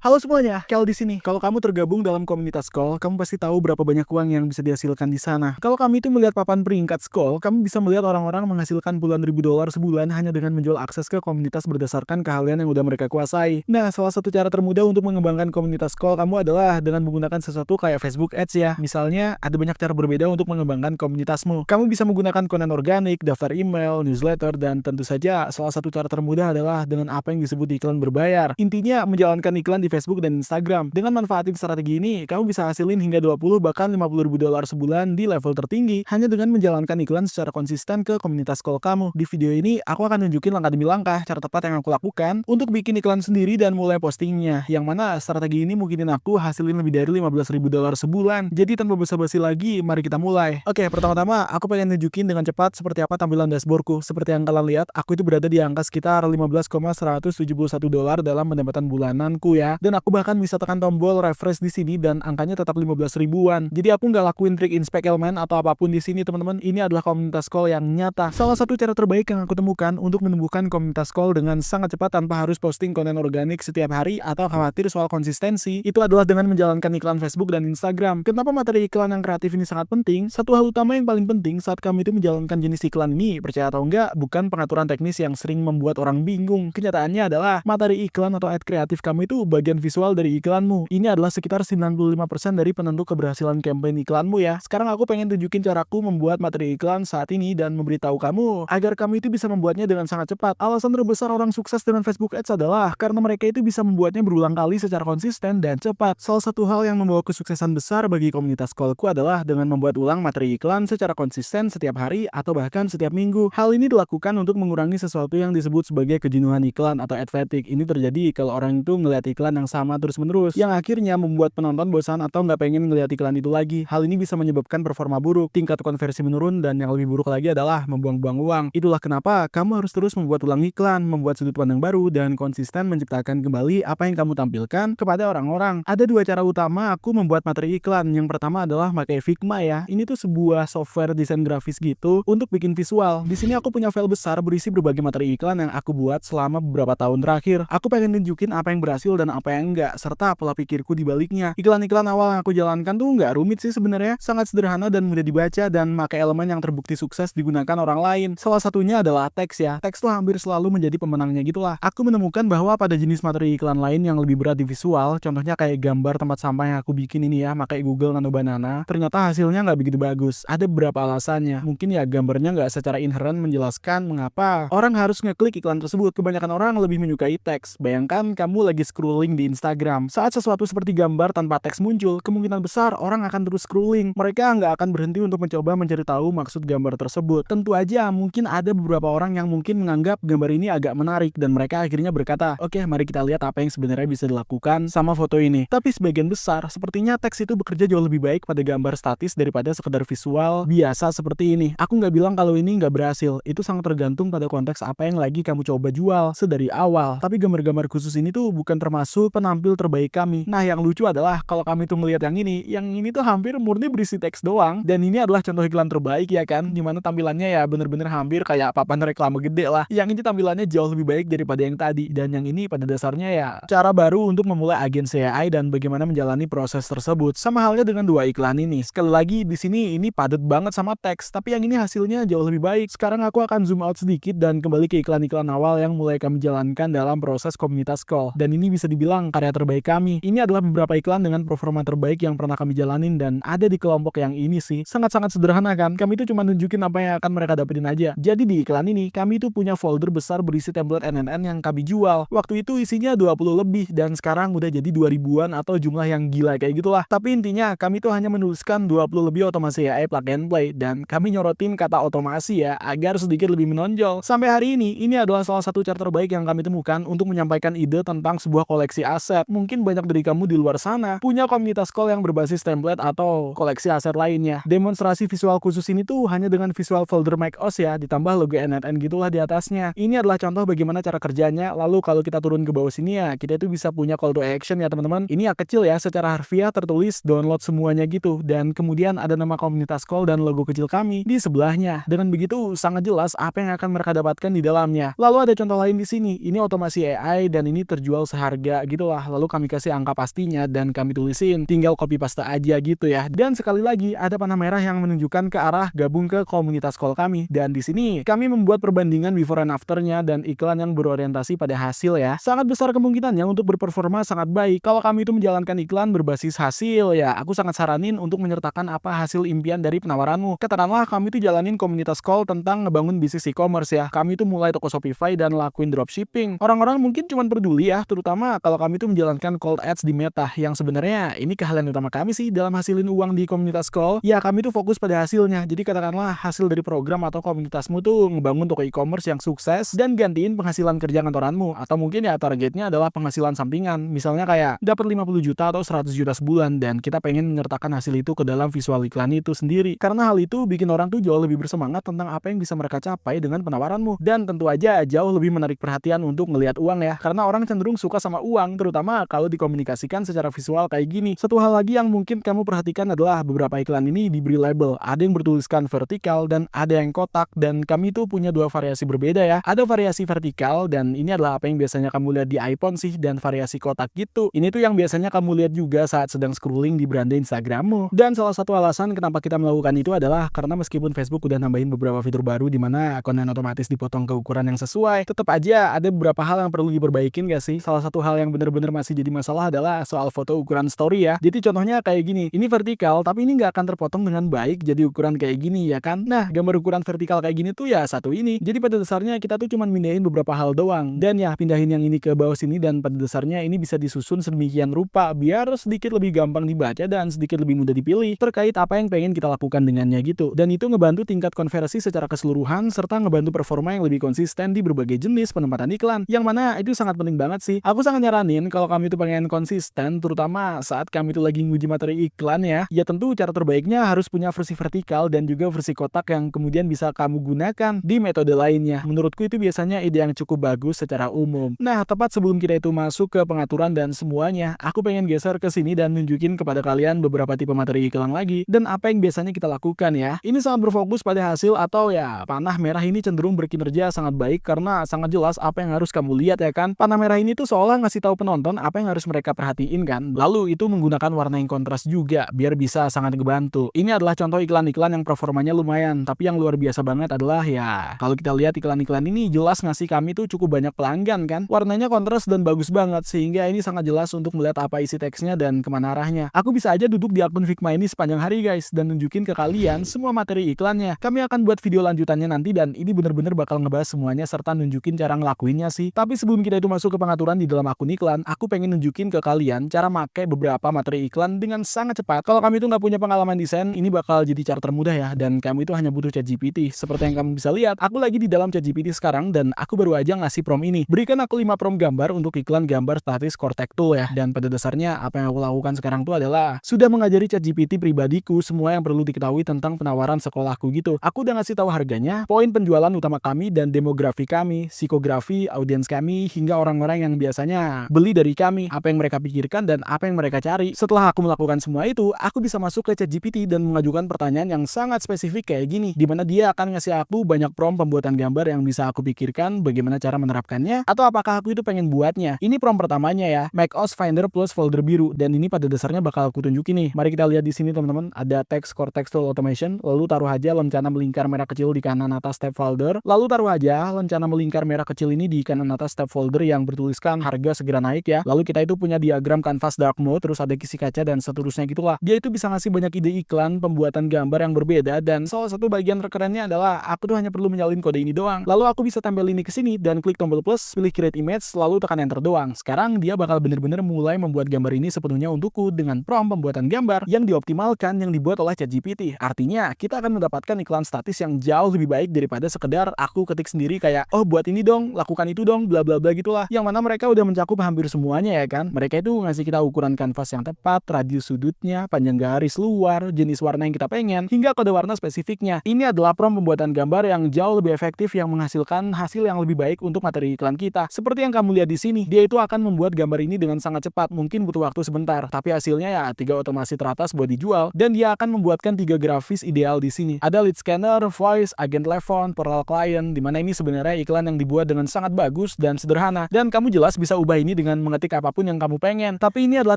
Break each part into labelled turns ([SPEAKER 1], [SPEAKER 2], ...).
[SPEAKER 1] Halo semuanya, Kel di sini. Kalau kamu tergabung dalam komunitas Skoll, kamu pasti tahu berapa banyak uang yang bisa dihasilkan di sana. Kalau kamu itu melihat papan peringkat Skoll, kamu bisa melihat orang-orang menghasilkan puluhan ribu dolar sebulan hanya dengan menjual akses ke komunitas berdasarkan keahlian yang udah mereka kuasai. Nah, salah satu cara termudah untuk mengembangkan komunitas Skoll kamu adalah dengan menggunakan sesuatu kayak Facebook Ads ya. Misalnya, ada banyak cara berbeda untuk mengembangkan komunitasmu. Kamu bisa menggunakan konten organik, daftar email, newsletter, dan tentu saja salah satu cara termudah adalah dengan apa yang disebut iklan berbayar. Intinya, menjalankan iklan di Facebook dan Instagram. Dengan manfaatin strategi ini, kamu bisa hasilin hingga 20 bahkan 50 ribu dolar sebulan di level tertinggi hanya dengan menjalankan iklan secara konsisten ke komunitas Skoll kamu. Di video ini, aku akan nunjukin langkah demi langkah cara tepat yang aku lakukan untuk bikin iklan sendiri dan mulai postingnya. Yang mana strategi ini mungkinin aku hasilin lebih dari 15 ribu dolar sebulan. Jadi tanpa basa-basi lagi, mari kita mulai. Oke, pertama-tama aku pengen nunjukin dengan cepat seperti apa tampilan dashboardku. Seperti yang kalian lihat, aku itu berada di angka sekitar 15,171 dolar dalam pendapatan bulananku ya. Dan aku bahkan bisa tekan tombol refresh di sini dan angkanya tetap 15 ribuan. Jadi aku nggak lakuin trik inspect elemen atau apapun di sini teman-teman. Ini adalah komunitas Skoll yang nyata. Salah satu cara terbaik yang aku temukan untuk menumbuhkan komunitas Skoll dengan sangat cepat tanpa harus posting konten organik setiap hari atau khawatir soal konsistensi itu adalah dengan menjalankan iklan Facebook dan Instagram. Kenapa materi iklan yang kreatif ini sangat penting? Satu hal utama yang paling penting saat kamu itu menjalankan jenis iklan ini, percaya atau enggak, bukan pengaturan teknis yang sering membuat orang bingung. Kenyataannya adalah materi iklan atau ad kreatif kamu itu bagian visual dari iklanmu. Ini adalah sekitar 95% dari penentu keberhasilan campaign iklanmu ya. Sekarang aku pengen tunjukin caraku membuat materi iklan saat ini dan memberitahu kamu agar kamu itu bisa membuatnya dengan sangat cepat. Alasan terbesar orang sukses dengan Facebook Ads adalah karena mereka itu bisa membuatnya berulang kali secara konsisten dan cepat. Salah satu hal yang membawa kesuksesan besar bagi komunitas Skollku adalah dengan membuat ulang materi iklan secara konsisten setiap hari atau bahkan setiap minggu. Hal ini dilakukan untuk mengurangi sesuatu yang disebut sebagai kejenuhan iklan atau ad fatigue. Ini terjadi kalau orang itu ngelihat iklan yang sama terus-menerus, yang akhirnya membuat penonton bosan atau nggak pengen ngelihat iklan itu lagi. Hal ini bisa menyebabkan performa buruk, tingkat konversi menurun, dan yang lebih buruk lagi adalah membuang-buang uang. Itulah kenapa kamu harus terus membuat ulang iklan, membuat sudut pandang baru, dan konsisten menciptakan kembali apa yang kamu tampilkan kepada orang-orang. Ada dua cara utama aku membuat materi iklan. Yang pertama adalah pakai Figma ya. Ini tuh sebuah software desain grafis gitu untuk bikin visual. Di sini aku punya file besar berisi berbagai materi iklan yang aku buat selama beberapa tahun terakhir. Aku pengen nunjukin apa yang berhasil dan apa yang enggak, serta pola pikirku di baliknya. Iklan-iklan awal yang aku jalankan tuh nggak rumit sih sebenarnya, sangat sederhana dan mudah dibaca dan pakai elemen yang terbukti sukses digunakan orang lain. Salah satunya adalah teks ya. Teks tuh hampir selalu menjadi pemenangnya gitulah. Aku menemukan bahwa pada jenis materi iklan lain yang lebih berat di visual, contohnya kayak gambar tempat sampah yang aku bikin ini ya, pakai Google Nano Banana, ternyata hasilnya nggak begitu bagus. Ada beberapa alasannya. Mungkin ya gambarnya nggak secara inherent menjelaskan mengapa orang harus ngeklik iklan tersebut. Kebanyakan orang lebih menyukai teks. Bayangkan kamu lagi scrolling di Instagram. Saat sesuatu seperti gambar tanpa teks muncul, kemungkinan besar orang akan terus scrolling. Mereka nggak akan berhenti untuk mencoba mencari tahu maksud gambar tersebut. Tentu aja mungkin ada beberapa orang yang mungkin menganggap gambar ini agak menarik dan mereka akhirnya berkata, oke, mari kita lihat apa yang sebenarnya bisa dilakukan sama foto ini. Tapi sebagian besar, sepertinya teks itu bekerja jauh lebih baik pada gambar statis daripada sekedar visual biasa seperti ini. Aku nggak bilang kalau ini nggak berhasil. Itu sangat tergantung pada konteks apa yang lagi kamu coba jual sedari awal. Tapi gambar-gambar khusus ini tuh bukan termasuk penampil terbaik kami. Nah, yang lucu adalah kalau kami tuh melihat yang ini tuh hampir murni berisi teks doang. Dan ini adalah contoh iklan terbaik ya kan, dimana tampilannya ya bener-bener hampir kayak papan reklame gede lah. Yang ini tampilannya jauh lebih baik daripada yang tadi. Dan yang ini pada dasarnya ya cara baru untuk memulai agensi AI dan bagaimana menjalani proses tersebut. Sama halnya dengan dua iklan ini. Sekali lagi di sini ini padat banget sama teks, tapi yang ini hasilnya jauh lebih baik. Sekarang aku akan zoom out sedikit dan kembali ke iklan-iklan awal yang mulai kami jalankan dalam proses komunitas Skoll. Dan ini bisa dibilang karya terbaik kami. Ini adalah beberapa iklan dengan performa terbaik yang pernah kami jalanin dan ada di kelompok yang ini sih. Sangat-sangat sederhana kan? Kami itu cuma nunjukin apa yang akan mereka dapetin aja. Jadi di iklan ini, kami itu punya folder besar berisi template NNN yang kami jual. Waktu itu isinya 20 lebih dan sekarang udah jadi 2000-an atau jumlah yang gila kayak gitulah. Tapi intinya kami tuh hanya menuliskan 20 lebih otomasi AI plug and play dan kami nyorotin kata otomasi ya agar sedikit lebih menonjol. Sampai hari ini adalah salah satu cara terbaik yang kami temukan untuk menyampaikan ide tentang sebuah koleksi aset. Mungkin banyak dari kamu di luar sana punya komunitas Skoll yang berbasis template atau koleksi aset lainnya. Demonstrasi visual khusus ini tuh hanya dengan visual folder macOS ya, ditambah logo NNN gitulah di atasnya. Ini adalah contoh bagaimana cara kerjanya. Lalu kalau kita turun ke bawah sini ya, kita itu bisa punya call to action ya teman-teman. Ini ya kecil ya, secara harfiah tertulis download semuanya gitu. Dan kemudian ada nama komunitas Skoll dan logo kecil kami di sebelahnya. Dengan begitu sangat jelas apa yang akan mereka dapatkan di dalamnya. Lalu ada contoh lain di sini. Ini otomasi AI dan ini terjual seharga gitulah. Lalu kami kasih angka pastinya dan kami tulisin, tinggal copy paste aja gitu ya. Dan sekali lagi ada panah merah yang menunjukkan ke arah gabung ke komunitas call kami. Dan di sini kami membuat perbandingan before and afternya dan iklan yang berorientasi pada hasil ya. Sangat besar kemungkinannya untuk berperforma sangat baik. Kalau kami itu menjalankan iklan berbasis hasil ya, aku sangat saranin untuk menyertakan apa hasil impian dari penawaranmu. Katakanlah kami itu jalanin komunitas call tentang ngebangun bisnis e-commerce ya. Kami itu mulai toko Shopify dan lakuin dropshipping. Orang-orang mungkin cuma peduli ya, terutama kalau kami itu menjalankan cold ads di Meta, yang sebenarnya ini keahlian utama kami sih dalam hasilin uang di komunitas call. Ya kami itu fokus pada hasilnya. Jadi katakanlah hasil dari program atau komunitasmu tuh ngebangun toko e-commerce yang sukses dan gantiin penghasilan kerja kantoranmu, atau mungkin ya targetnya adalah penghasilan sampingan. Misalnya kayak dapat 50 juta atau 100 juta sebulan dan kita pengen menyertakan hasil itu ke dalam visual iklan itu sendiri. Karena hal itu bikin orang tuh jauh lebih bersemangat tentang apa yang bisa mereka capai dengan penawaranmu. Dan tentu aja jauh lebih menarik perhatian untuk ngelihat uang ya. Karena orang cenderung suka sama uang, terutama kalau dikomunikasikan secara visual kayak gini. Satu hal lagi yang mungkin kamu perhatikan adalah beberapa iklan ini diberi label. Ada yang bertuliskan vertikal dan ada yang kotak, dan kami tuh punya dua variasi berbeda ya. Ada variasi vertikal dan ini adalah apa yang biasanya kamu lihat di iPhone sih, dan variasi kotak gitu. Ini tuh yang biasanya kamu lihat juga saat sedang scrolling di beranda Instagrammu. Dan salah satu alasan kenapa kita melakukan itu adalah karena meskipun Facebook udah nambahin beberapa fitur baru di mana konten otomatis dipotong ke ukuran yang sesuai, tetap aja ada beberapa hal yang perlu diperbaikin gak sih? Salah satu hal yang bener-bener masih jadi masalah adalah soal foto ukuran story ya. Jadi contohnya kayak gini, ini vertikal tapi ini nggak akan terpotong dengan baik jadi ukuran kayak gini ya kan. Nah, gambar ukuran vertikal kayak gini tuh ya satu ini. Jadi pada dasarnya kita tuh cuma pindahin beberapa hal doang, dan ya pindahin yang ini ke bawah sini, dan pada dasarnya ini bisa disusun sedemikian rupa biar sedikit lebih gampang dibaca dan sedikit lebih mudah dipilih terkait apa yang pengen kita lakukan dengannya gitu. Dan itu ngebantu tingkat konversi secara keseluruhan serta ngebantu performa yang lebih konsisten di berbagai jenis penempatan iklan, yang mana itu sangat penting banget sih. Aku sangat nyaranin kalau kami itu pengen konsisten, terutama saat kami itu lagi nguji materi iklan ya. Ya tentu cara terbaiknya harus punya versi vertikal dan juga versi kotak yang kemudian bisa kamu gunakan di metode lainnya. Menurutku itu biasanya ide yang cukup bagus secara umum. Nah, tepat sebelum kita itu masuk ke pengaturan dan semuanya, aku pengen geser ke sini dan nunjukin kepada kalian beberapa tipe materi iklan lagi dan apa yang biasanya kita lakukan ya. Ini sangat berfokus pada hasil, atau ya panah merah ini cenderung berkinerja sangat baik karena sangat jelas apa yang harus kamu lihat ya kan. Panah merah ini tuh seolah ngasih tahu penonton apa yang harus mereka perhatiin kan. Lalu itu menggunakan warna yang kontras juga biar bisa sangat ngebantu. Ini adalah contoh iklan-iklan yang performanya lumayan, tapi yang luar biasa banget adalah ya kalau kita lihat iklan-iklan ini jelas ngasih kami tuh cukup banyak pelanggan kan. Warnanya kontras dan bagus banget sehingga ini sangat jelas untuk melihat apa isi teksnya dan kemana arahnya. Aku bisa aja duduk di akun Figma ini sepanjang hari guys dan nunjukin ke kalian semua materi iklannya. Kami akan buat video lanjutannya nanti dan ini bener-bener bakal ngebahas semuanya serta nunjukin cara ngelakuinnya sih. Tapi sebelum kita itu masuk ke pengaturan di dalam akun iklan, aku pengen nunjukin ke kalian cara pakai beberapa materi iklan dengan sangat cepat. Kalau kami itu nggak punya pengalaman desain, ini bakal jadi cara termudah ya, dan kamu itu hanya butuh ChatGPT. Seperti yang kamu bisa lihat, aku lagi di dalam ChatGPT sekarang dan aku baru aja ngasih prompt ini. Berikan aku 5 prompt gambar untuk iklan gambar statis Cortex Tool ya. Dan pada dasarnya apa yang aku lakukan sekarang tuh adalah sudah mengajari ChatGPT pribadiku semua yang perlu diketahui tentang penawaran sekolahku gitu. Aku udah ngasih tahu harganya, poin penjualan utama kami dan demografi kami, psikografi, audiens kami, hingga orang-orang yang biasanya beli dari kami, apa yang mereka pikirkan dan apa yang mereka cari. Setelah aku melakukan semua itu, aku bisa masuk ke ChatGPT dan mengajukan pertanyaan yang sangat spesifik kayak gini, dimana dia akan ngasih aku banyak prompt pembuatan gambar yang bisa aku pikirkan bagaimana cara menerapkannya atau apakah aku itu pengen buatnya. Ini prompt pertamanya ya, Make OS Finder plus folder biru, dan ini pada dasarnya bakal aku tunjukin nih. Mari kita lihat di sini teman-teman, ada teks Cortex Tool Automation, lalu taruh aja lencana melingkar merah kecil di kanan atas tab folder, lalu taruh aja lencana melingkar merah kecil ini di kanan atas tab folder yang bertuliskan harga segera naik ya. Lalu kita itu punya diagram canvas dark mode, terus ada kisi kaca dan seterusnya gitulah. Dia itu bisa ngasih banyak ide iklan, pembuatan gambar yang berbeda, dan salah satu bagian terkerennya adalah aku tuh hanya perlu menyalin kode ini doang. Lalu aku bisa tempel ini ke sini dan klik tombol plus, pilih create image, lalu tekan enter doang. Sekarang dia bakal bener-bener mulai membuat gambar ini sepenuhnya untukku dengan prompt pembuatan gambar yang dioptimalkan yang dibuat oleh ChatGPT. Artinya kita akan mendapatkan iklan statis yang jauh lebih baik daripada sekedar aku ketik sendiri kayak oh buat ini dong, lakukan itu dong, bla bla bla gitulah. Yang mana mereka udah mencakup hampir semuanya ya kan. Mereka itu ngasih kita ukuran kanvas yang tepat, radius sudutnya, panjang garis luar, jenis warna yang kita pengen, hingga kode warna spesifiknya. Ini adalah prompt pembuatan gambar yang jauh lebih efektif yang menghasilkan hasil yang lebih baik untuk materi iklan kita. Seperti yang kamu lihat di sini, dia itu akan membuat gambar ini dengan sangat cepat, mungkin butuh waktu sebentar, tapi hasilnya ya 3 otomasi teratas buat dijual, dan dia akan membuatkan 3 grafis ideal di sini. Ada lead scanner, voice, agent telepon, portal client, dimana ini sebenarnya iklan yang dibuat dengan sangat bagus dan sederhana, dan kamu jelas bisa ubah ini dengan mengetik apapun yang kamu pengen. Tapi ini adalah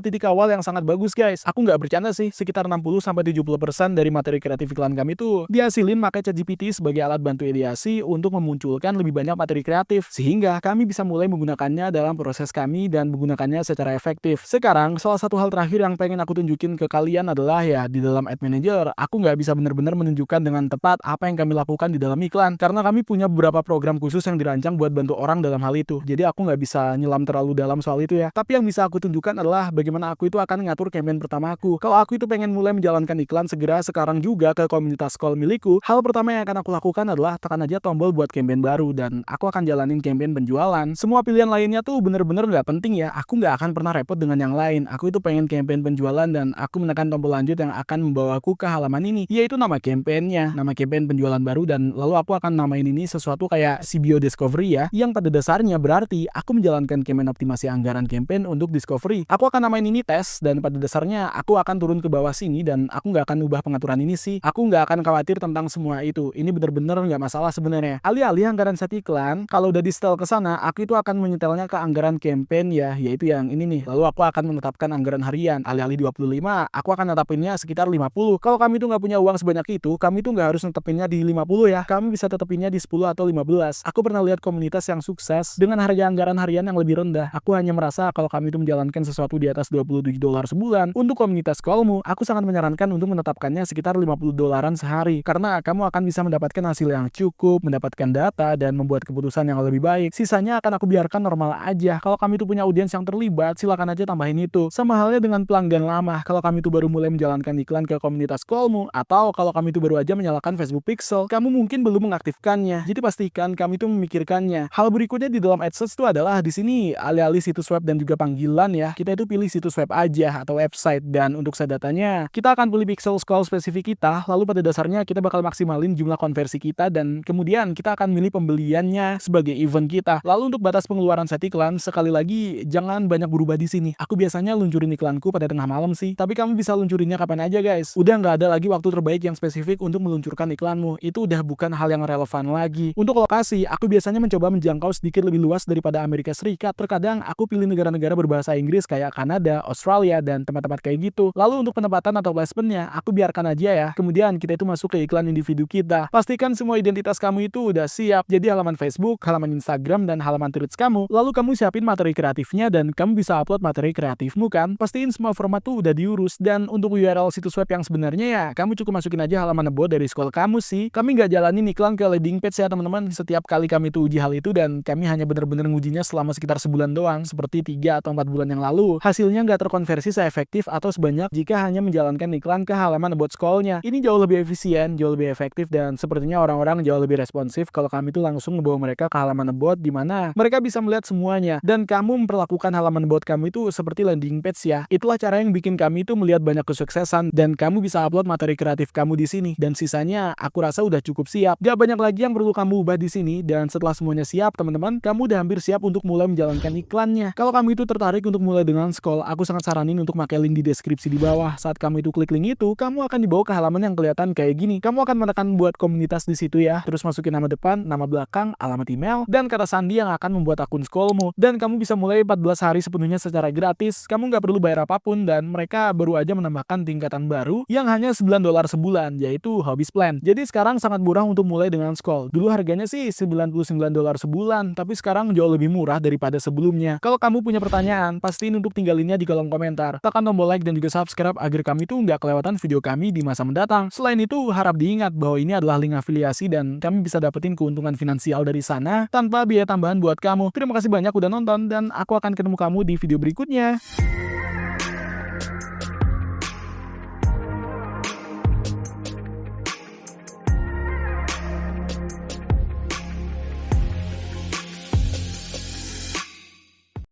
[SPEAKER 1] titik awal yang sangat bagus guys. Aku nggak bercanda sih, sekitar 60-70% dari materi kreatif iklan kami tuh dihasilin pakai ChatGPT sebagai alat bantu ideasi untuk memunculkan lebih banyak materi kreatif, sehingga kami bisa mulai menggunakannya dalam proses kami dan menggunakannya secara efektif. Sekarang, salah satu hal terakhir yang pengen aku tunjukin ke kalian adalah ya di dalam Ad Manager, aku nggak bisa benar-benar menunjukkan dengan tepat apa yang kami lakukan di dalam iklan, karena kami punya beberapa program khusus yang dirancang buat bantu orang dalam hal itu. Jadi aku nggak bisa nyelam terlalu dalam soal itu ya. Tapi yang bisa aku tunjukkan adalah bagaimana aku itu akan ngatur campaign pertama aku. Kalau aku itu pengen mulai menjalankan iklan segera sekarang juga ke komunitas call milikku, hal pertama yang akan aku lakukan adalah tekan aja tombol buat campaign baru dan aku akan jalanin campaign penjualan. Semua pilihan lainnya tuh bener-bener nggak penting ya. Aku nggak akan pernah repot dengan yang lain. Aku itu pengen campaign penjualan dan aku menekan tombol lanjut yang akan membawaku ke halaman ini, yaitu nama campaignnya, nama campaign penjualan baru, dan lalu aku akan namain ini sesuatu kayak CBO Discovery ya, yang pada dasarnya berarti aku menjalankan campaign optimasi anggaran campaign untuk Discovery. Aku akan namain ini tes dan pada dasarnya aku akan turun ke bawah sini dan aku nggak akan ubah pengaturan ini sih. Aku nggak akan khawatir tentang semua itu. Ini bener-bener nggak masalah sebenarnya. Alih-alih anggaran set iklan, kalau udah di setel ke sana, aku itu akan menyetelnya ke anggaran campaign ya, yaitu yang ini nih. Lalu aku akan menetapkan anggaran harian. Alih-alih 25, aku akan netapinnya sekitar 50. Kalau kami tuh nggak punya uang sebanyak itu, kami tuh nggak harus netepinnya di 50 ya. Kami bisa tetepinnya di 10 atau 15. Aku pernah lihat komunitas yang sukses dengan harga anggaran harian yang lebih rendah. Aku hanya merasa kalau kami itu menjalankan sesuatu di atas $27 sebulan untuk komunitas callmu, aku sangat menyarankan untuk menetapkannya sekitar $50 sehari, karena kamu akan bisa mendapatkan hasil yang cukup, mendapatkan data, dan membuat keputusan yang lebih baik. Sisanya akan aku biarkan normal aja. Kalau kami itu punya audiens yang terlibat, silakan aja tambahin itu. Sama halnya dengan pelanggan lama. Kalau kami itu baru mulai menjalankan iklan ke komunitas callmu, atau kalau kami itu baru aja menyalakan Facebook Pixel, kamu mungkin belum mengaktifkannya. Jadi pastikan kami itu memikirkannya. Hal berikutnya di dalam AdSense itu adalah di sini alih-alih situs web dan juga panggilan ya, kita itu pilih situs web aja atau website, dan untuk set datanya kita akan pilih pixel scroll spesifik kita. Lalu pada dasarnya kita bakal maksimalin jumlah konversi kita dan kemudian kita akan milih pembeliannya sebagai event kita. Lalu untuk batas pengeluaran set iklan, sekali lagi jangan banyak berubah di sini. Aku biasanya luncurin iklanku pada tengah malam sih, tapi kamu bisa luncurinnya kapan aja guys. Udah nggak ada lagi waktu terbaik yang spesifik untuk meluncurkan iklanmu. Itu udah bukan hal yang relevan lagi. Untuk lokasi, aku biasanya mencoba menjangkau sedikit lebih luas daripada Amerika Serikat. Terkadang aku pilih negara-negara berbahasa Inggris kayak Kanada, Australia, dan tempat-tempat kayak gitu. Lalu untuk penempatan atau placementnya, aku biarkan aja ya. Kemudian kita itu masuk ke iklan individu kita. Pastikan semua identitas kamu itu udah siap. Jadi halaman Facebook, halaman Instagram, dan halaman Threads kamu. Lalu kamu siapin materi kreatifnya dan kamu bisa upload materi kreatifmu kan. Pastiin semua format tuh udah diurus. Dan untuk URL situs web yang sebenarnya ya, kamu cukup masukin aja halaman about dari sekolah kamu sih. Kami nggak jalanin iklan ke landing page ya teman-teman. Setiap kali kami tuh uji hal itu dan kami hanya bener-bener ngujinya selama sekitar sebulan doang, seperti 3 atau 4 bulan yang lalu. Hasilnya nggak terkonversi seefektif atau sebanyak jika hanya menjalankan iklan ke halaman about school-nya. Ini jauh lebih efisien, jauh lebih efektif, dan sepertinya orang-orang jauh lebih responsif kalau kami tuh langsung membawa mereka ke halaman about di mana mereka bisa melihat semuanya. Dan kamu memperlakukan halaman about kamu itu seperti landing page ya. Itulah cara yang bikin kami itu melihat banyak kesuksesan dan kamu bisa upload materi kreatif kamu di sini. Dan sisanya aku rasa udah cukup siap. Gak banyak lagi yang perlu kamu ubah di sini, dan setelah semuanya siap teman-teman, kamu udah hampir siap untuk mulai menjalankan iklannya. Kalau kamu itu tertarik untuk mulai dengan Skoll, aku sangat saranin untuk pakai link di deskripsi di bawah. Saat kamu itu klik link itu, kamu akan dibawa ke halaman yang kelihatan kayak gini. Kamu akan menekan buat komunitas di situ ya. Terus masukin nama depan, nama belakang, alamat email, dan kata sandi yang akan membuat akun Skollmu. Dan kamu bisa mulai 14 hari sepenuhnya secara gratis. Kamu nggak perlu bayar apapun, dan mereka baru aja menambahkan tingkatan baru yang hanya $9 sebulan, yaitu Hobbies Plan. Jadi sekarang sangat murah untuk mulai dengan Skoll. Dulu harganya sih $99 sebulan, tapi sekarang jauh lebih murah daripada sebelumnya. Kalau kamu punya pertanyaan, pastiin untuk tinggalinnya di kolom komentar. Tekan tombol like dan juga subscribe agar kami tuh nggak kelewatan video kami di masa mendatang. Selain itu, harap diingat bahwa ini adalah link afiliasi dan kami bisa dapetin keuntungan finansial dari sana tanpa biaya tambahan buat kamu. Terima kasih banyak udah nonton dan aku akan ketemu kamu di video berikutnya.